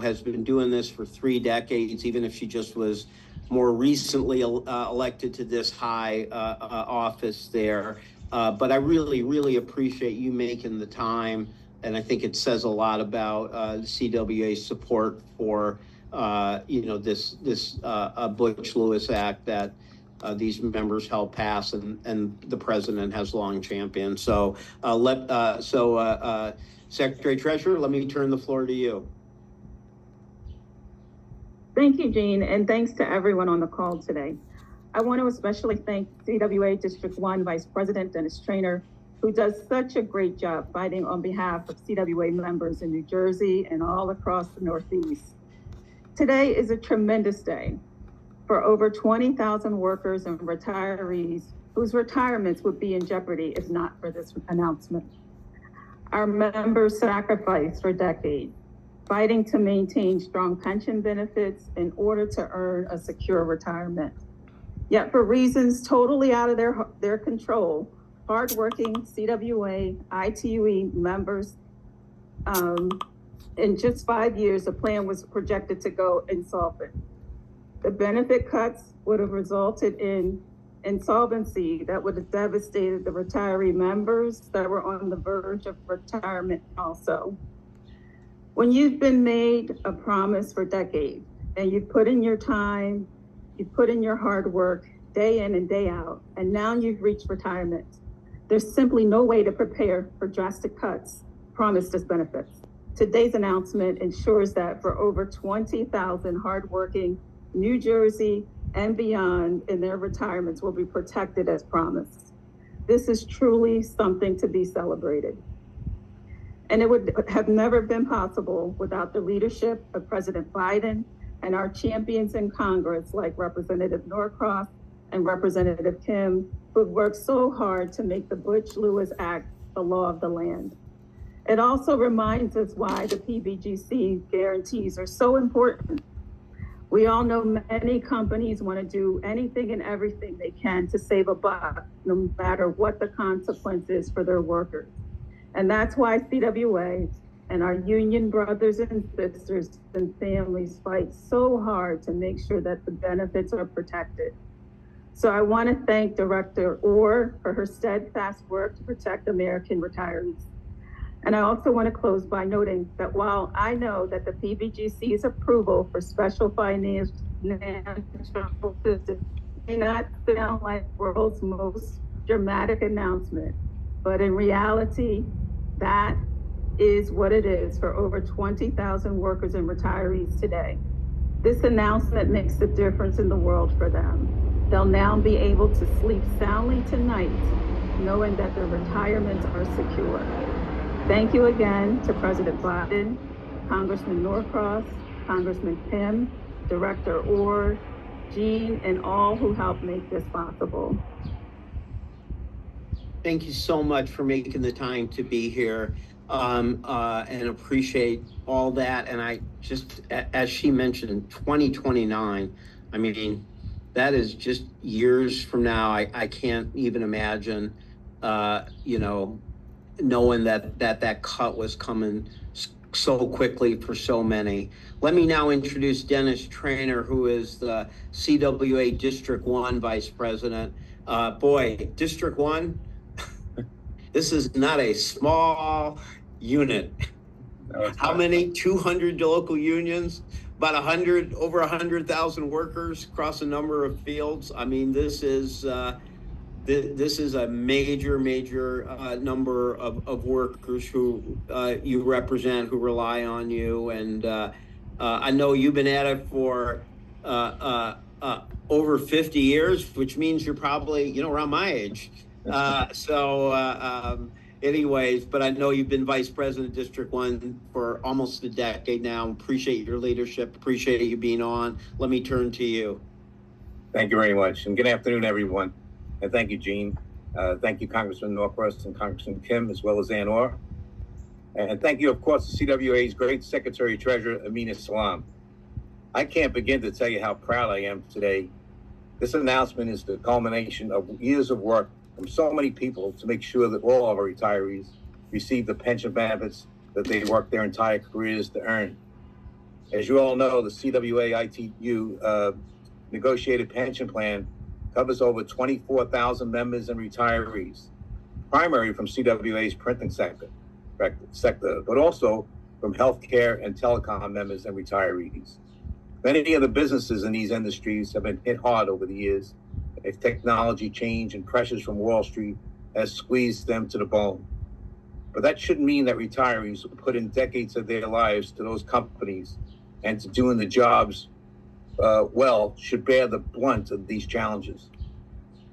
has been doing this for 3 decades, even if she just was more recently elected to this high office there. But I really, really appreciate you making the time. And I think it says a lot about the CWA's support for, this Butch Lewis Act that these members helped pass, and the president has long championed. So, Secretary Treasurer, let me turn the floor to you. Thank you, Gene, and thanks to everyone on the call today. I want to especially thank CWA District 1 Vice President Dennis Trainor, who does such a great job fighting on behalf of CWA members in New Jersey and all across the Northeast. Today is a tremendous day for over 20,000 workers and retirees whose retirements would be in jeopardy if not for this announcement. Our members sacrificed for decades, fighting to maintain strong pension benefits in order to earn a secure retirement. Yet for reasons totally out of their control, hardworking CWA ITUE members, in just 5 years, the plan was projected to go insolvent. The benefit cuts would have resulted in insolvency that would have devastated the retiree members that were on the verge of retirement also. When you've been made a promise for decades and you've put in your time, you've put in your hard work day in and day out, and now you've reached retirement, there's simply no way to prepare for drastic cuts promised as benefits. Today's announcement ensures that for over 20,000 hardworking New Jersey and beyond in their retirements will be protected as promised. This is truly something to be celebrated. And it would have never been possible without the leadership of President Biden and our champions in Congress like Representative Norcross and Representative Kim, who have worked so hard to make the Butch Lewis Act the law of the land. It also reminds us why the PBGC guarantees are so important. We all know many companies want to do anything and everything they can to save a buck, no matter what the consequence is for their workers. And that's why CWA and our union brothers and sisters and families fight so hard to make sure that the benefits are protected. So I want to thank Director Orr for her steadfast work to protect American retirees. And I also want to close by noting that while I know that the PBGC's approval for special financial assistance may not sound like the world's most dramatic announcement, but in reality, that is what it is for over 20,000 workers and retirees today. This announcement makes a difference in the world for them. They'll now be able to sleep soundly tonight, knowing that their retirements are secure. Thank you again to President Biden, Congressman Norcross, Congressman Kim, Director Orr, Gene, and all who helped make this possible. Thank you so much for making the time to be here, and appreciate all that. And I just, as she mentioned, 2029, I mean, that is just years from now. I can't even imagine, knowing that cut was coming so quickly for so many. Let me now introduce Dennis Trainor, who is the CWA District 1 Vice President. District 1, this is not a small unit. How many? 200 local unions, about over 100,000 workers across a number of fields. I mean, this is a major number of workers who you represent, who rely on you. And I know you've been at it for over 50 years, which means you're probably, around my age. Anyways, but I know you've been Vice President of District 1 for almost a decade now. Appreciate your leadership. Appreciate you being on. Let me turn to you. Thank you very much. And good afternoon, everyone. And thank you, Gene. Thank you, Congressman Norcross and Congressman Kim, as well as Ann Orr. And thank you, of course, to CWA's great Secretary Treasurer, Ameenah Salaam. I can't begin to tell you how proud I am today. This announcement is the culmination of years of work from so many people to make sure that all of our retirees receive the pension benefits that they worked their entire careers to earn. As you all know, the CWA ITU negotiated pension plan covers over 24,000 members and retirees, primarily from CWA's printing sector, but also from healthcare and telecom members and retirees. Many of the businesses in these industries have been hit hard over the years as technology change and pressures from Wall Street has squeezed them to the bone. But that shouldn't mean that retirees who put in decades of their lives to those companies and to doing the jobs well should bear the brunt of these challenges.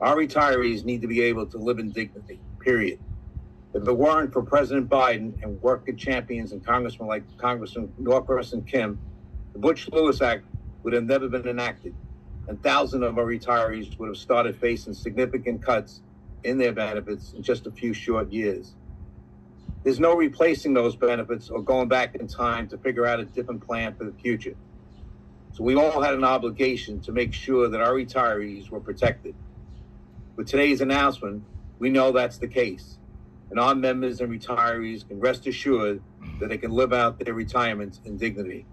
Our retirees need to be able to live in dignity, period. If it weren't for President Biden and worker champions and congressmen like Congressman Norcross and Kim, the Butch-Lewis Act would have never been enacted, and thousands of our retirees would have started facing significant cuts in their benefits in just a few short years. There's no replacing those benefits or going back in time to figure out a different plan for the future. So we all had an obligation to make sure that our retirees were protected. With today's announcement, we know that's the case, and our members and retirees can rest assured that they can live out their retirements in dignity.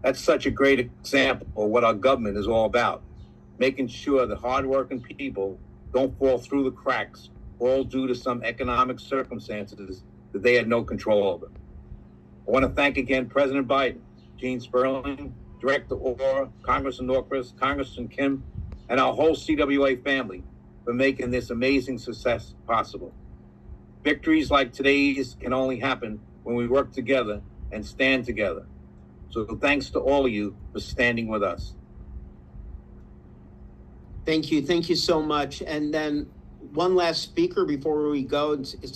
That's such a great example of what our government is all about, making sure that hardworking people don't fall through the cracks, all due to some economic circumstances that they had no control over. I want to thank again President Biden, Gene Sperling, Director Orr, Congressman Norcross, Congressman Kim, and our whole CWA family for making this amazing success possible. Victories like today's can only happen when we work together and stand together. So thanks to all of you for standing with us. Thank you so much. And then one last speaker before we go. It's